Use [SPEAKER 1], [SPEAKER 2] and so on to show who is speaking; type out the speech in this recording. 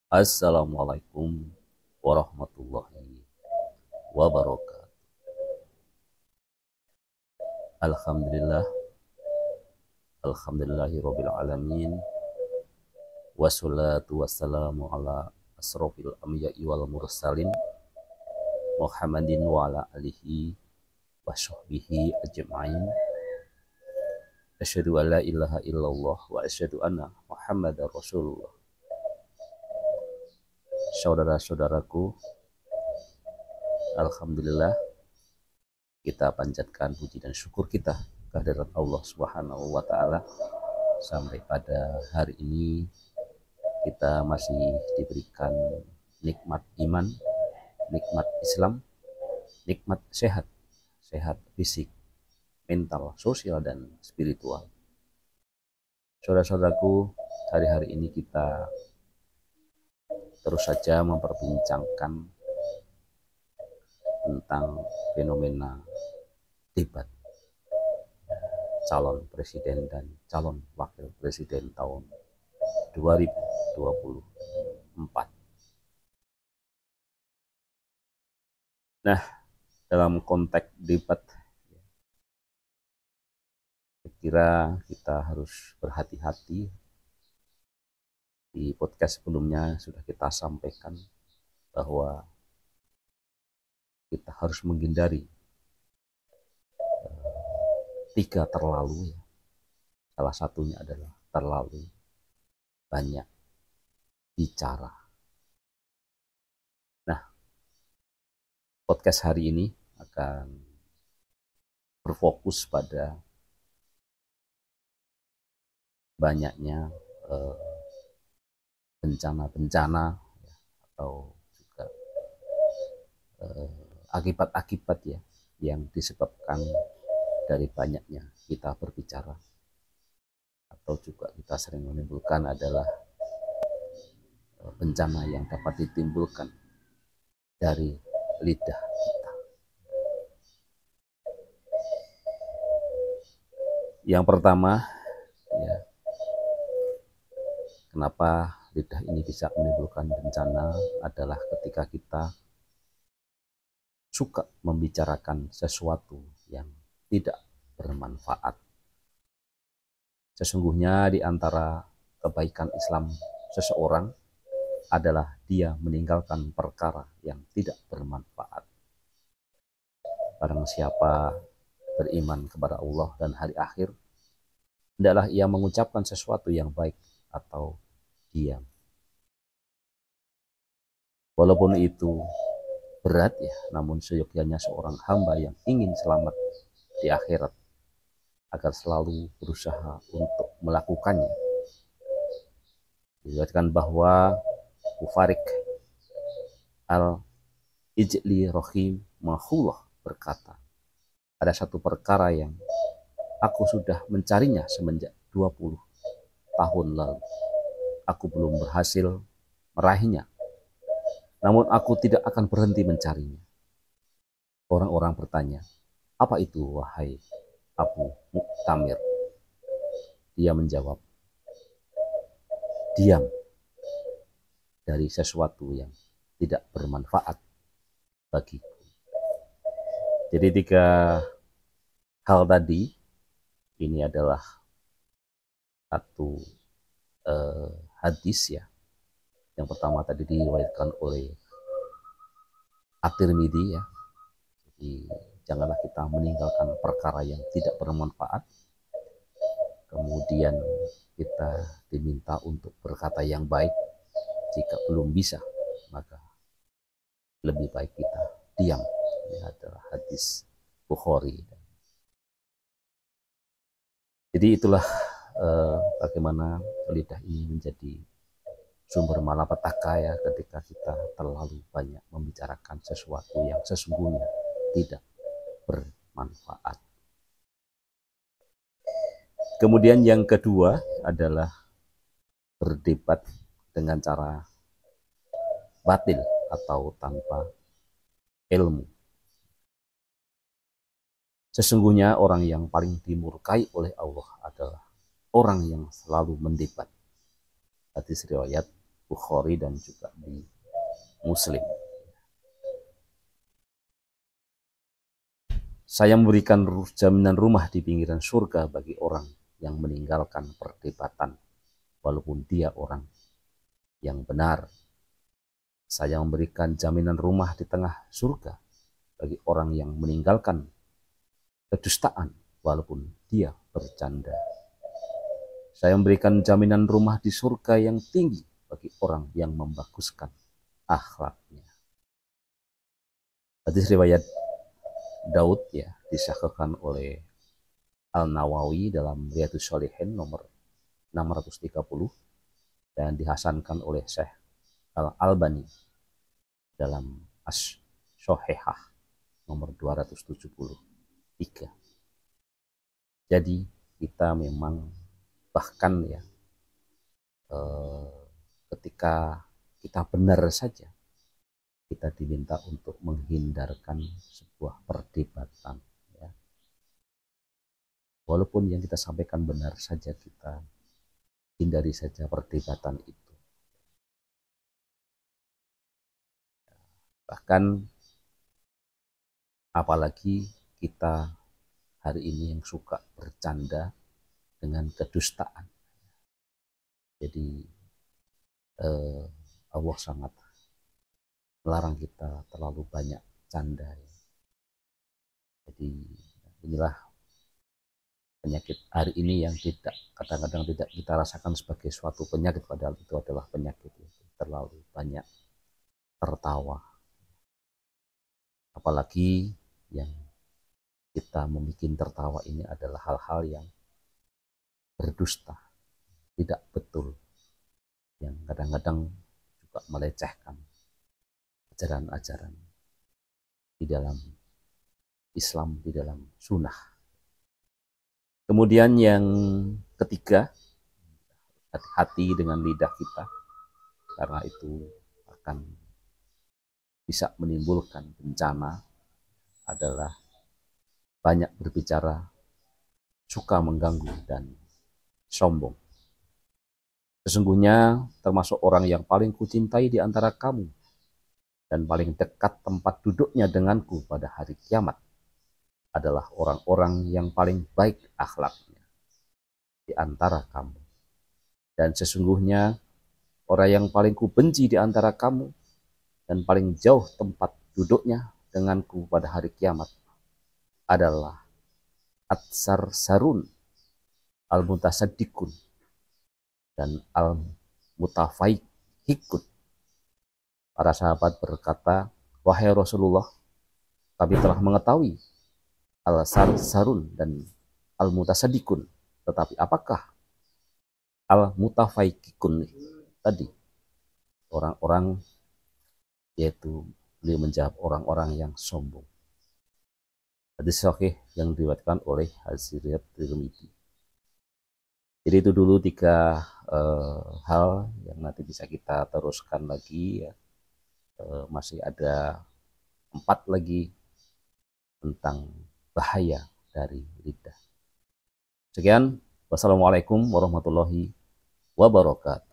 [SPEAKER 1] Assalamualaikum warahmatullahi wabarakatuh. Alhamdulillah, alhamdulillahirabbil alamin. Wassalatu wassalamu ala asrofil anbiya'i wal mursalin Muhammadin wa ala alihi wa sahbihi ajma'in. Asyhadu an la ilaha illallah wa asyhadu anna Muhammadar Rasulullah. Saudara-saudaraku, alhamdulillah kita panjatkan puji dan syukur kita kehadirat Allah Subhanahu wa taala. Sampai pada hari ini kita masih diberikan nikmat iman, nikmat Islam, nikmat sehat fisik, mental, sosial, dan spiritual. Saudara-saudaraku, hari-hari ini kita terus saja memperbincangkan tentang fenomena debat calon presiden dan calon wakil presiden tahun 2024. Nah, dalam konteks debat, saya kira kita harus berhati-hati. Di podcast sebelumnya sudah kita sampaikan bahwa kita harus menghindari tiga terlalu. Salah satunya adalah terlalu banyak bicara. Nah, podcast hari ini akan berfokus pada banyaknya bencana-bencana atau juga akibat-akibat ya yang disebabkan dari banyaknya kita berbicara, atau juga kita sering menimbulkan adalah bencana yang dapat ditimbulkan dari lidah kita. Yang pertama, ya, kenapa lidah ini bisa menimbulkan bencana adalah ketika kita suka membicarakan sesuatu yang tidak bermanfaat. Sesungguhnya di antara kebaikan Islam seseorang adalah dia meninggalkan perkara yang tidak bermanfaat. Barang siapa beriman kepada Allah dan hari akhir, hendaklah ia mengucapkan sesuatu yang baik atau diam. Walaupun itu berat ya, namun seyogyanya seorang hamba yang ingin selamat di akhirat agar selalu berusaha untuk melakukannya. Diriwayatkan bahwa Mufarik al-Ijli rahimahullah berkata, ada satu perkara yang aku sudah mencarinya semenjak 20 tahun lalu. Aku belum berhasil meraihnya, namun aku tidak akan berhenti mencarinya. Orang-orang bertanya, apa itu wahai Abu Muktamir? Dia menjawab, diam dari sesuatu yang tidak bermanfaat bagiku. Jadi tiga hal tadi ini adalah satu hadis ya. Yang pertama tadi diriwayatkan oleh At-Tirmidzi ya. Jadi janganlah kita meninggalkan perkara yang tidak bermanfaat. Kemudian kita diminta untuk berkata yang baik. Jika belum bisa, maka lebih baik kita diam. Ini adalah hadis Bukhari. Jadi itulah bagaimana lidah ini menjadi sumber malapetaka ya, ketika kita terlalu banyak membicarakan sesuatu yang sesungguhnya tidak bermanfaat. Kemudian yang kedua adalah berdebat dengan cara batil atau tanpa ilmu. Sesungguhnya orang yang paling dimurkai oleh Allah adalah orang yang selalu mendebat. Hadis riwayat Bukhari dan juga di Muslim. Saya memberikan jaminan rumah di pinggiran surga bagi orang yang meninggalkan perdebatan, walaupun dia orang yang benar. Saya memberikan jaminan rumah di tengah surga bagi orang yang meninggalkan kedustaan, walaupun dia bercanda. Saya memberikan jaminan rumah di surga yang tinggi bagi orang yang membaguskan akhlaknya. Hadis riwayat Daud ya, disahkan oleh Al-Nawawi dalam Riyadhus Shalihin nomor 630 dan dihasankan oleh Syekh Al-Albani dalam As-Shahihah nomor 273. Jadi kita memang bahkan ya ketika kita benar saja, kita diminta untuk menghindarkan sebuah perdebatan. Ya. Walaupun yang kita sampaikan benar saja, kita hindari saja perdebatan itu. Bahkan apalagi kita hari ini yang suka bercanda dengan kedustaan. Jadi Allah sangat melarang kita terlalu banyak canda. Jadi inilah penyakit hari ini yang kadang-kadang tidak kita rasakan sebagai suatu penyakit, padahal itu adalah penyakit. Terlalu banyak tertawa. Apalagi yang kita membuat tertawa ini adalah hal-hal yang berdusta, tidak betul, yang kadang-kadang juga melecehkan ajaran-ajaran di dalam Islam, di dalam sunnah. Kemudian yang ketiga, hati-hati dengan lidah kita, karena itu akan bisa menimbulkan bencana, adalah banyak berbicara, suka mengganggu, dan sombong. Sesungguhnya termasuk orang yang paling kucintai di antara kamu dan paling dekat tempat duduknya denganku pada hari kiamat adalah orang-orang yang paling baik akhlaknya di antara kamu. Dan sesungguhnya orang yang paling kubenci di antara kamu dan paling jauh tempat duduknya denganku pada hari kiamat adalah At-Sarsarun, Al-Mutasaddiqun, dan Al-Mutafaikun. Para sahabat berkata, wahai Rasulullah, kami telah mengetahui Al-Sarsarun dan Al-Mutasaddiqun, tetapi apakah Al-Mutafaikun tadi? Orang-orang, yaitu beliau menjawab orang-orang yang sombong. Hadis sahih yang diriwayatkan oleh Al-Ziriyat Tirmidzi. Jadi itu dulu 3 hal yang nanti bisa kita teruskan lagi ya. Masih ada 4 lagi tentang bahaya dari lidah. Sekian, wassalamualaikum warahmatullahi wabarakatuh.